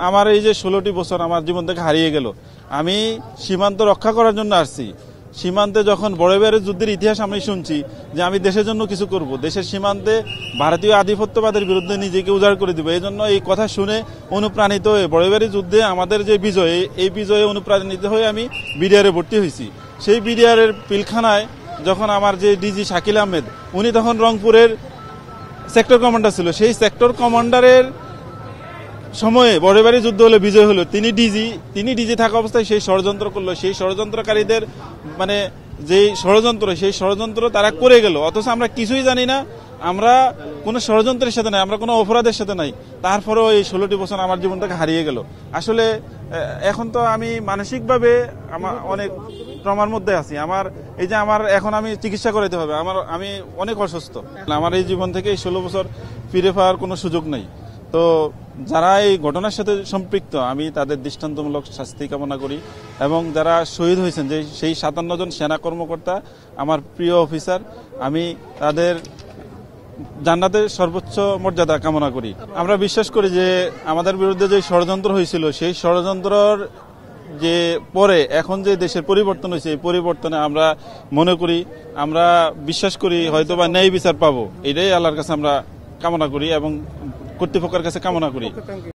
আমার এই যে 16টি বছর আমার জীবন থেকে হারিয়ে গেল। আমি সীমান্ত রক্ষা করার জন্য আসছি। সীমান্তে যখন বড়বাইয়ের যুদ্ধের ইতিহাস আমি শুনছি যে আমি দেশের জন্য কিছু করব, দেশের সীমান্তে ভারতীয় আধিপত্যবাদের বিরুদ্ধে নিজেকে উজাড় করে দিব, এই জন্য এই কথা শুনে অনুপ্রাণিত হয়ে বড়বাইয়ের যুদ্ধে আমাদের যে বিজয়, এই বিজয়ে অনুপ্রাণিত হয়ে আমি বিডিআরে ভর্তি হয়েছি। সেই বিডিআরের পিলখানায় যখন আমার যে ডিজি শাকিল আহমেদ, উনি তখন রংপুরের সেক্টর কমান্ডার ছিল, সেই সেক্টর কমান্ডারের সময়ে বড়বাইয়ের যুদ্ধ হলে বিজয় হলো, তিনি ডিজি থাকা অবস্থায় সেই ষড়যন্ত্র করলো। সেই ষড়যন্ত্রকারীদের মানে যেই ষড়যন্ত্র তারা করে গেল, অথচ আমরা কিছুই জানি না, আমরা কোনো ষড়যন্ত্রের সাথে নাই, আমরা কোনো অপরাধের সাথে নাই। তারপরেও এই 16টি বছর আমার জীবনটাকে হারিয়ে গেল। আসলে এখন তো আমি মানসিকভাবে আমার অনেক ট্রমার মধ্যে আছি। এখন আমি চিকিৎসা করাইতে হবে, আমি অনেক অসুস্থ। আমার এই জীবন থেকে এই 16 বছর ফিরে পাওয়ার কোনো সুযোগ নেই। তো যারা এই ঘটনার সাথে সম্পৃক্ত, আমি তাদের দৃষ্টান্তমূলক শাস্তি কামনা করি, এবং যারা শহীদ হয়েছেন যে সেই 57 জন সেনা কর্মকর্তা, আমার প্রিয় অফিসার, আমি তাদের জান্নাতের সর্বোচ্চ মর্যাদা কামনা করি। আমরা বিশ্বাস করি যে আমাদের বিরুদ্ধে যে ষড়যন্ত্র হয়েছিল, সেই ষড়যন্ত্রর যে পরে এখন যে দেশের পরিবর্তন হয়েছে, এই পরিবর্তনে আমরা মনে করি, আমরা বিশ্বাস করি হয়তোবা ন্যায় বিচার পাবো। এটাই আল্লাহর কাছে আমরা কামনা করি এবং কর্তৃপক্ষের কাছে কামনা করি।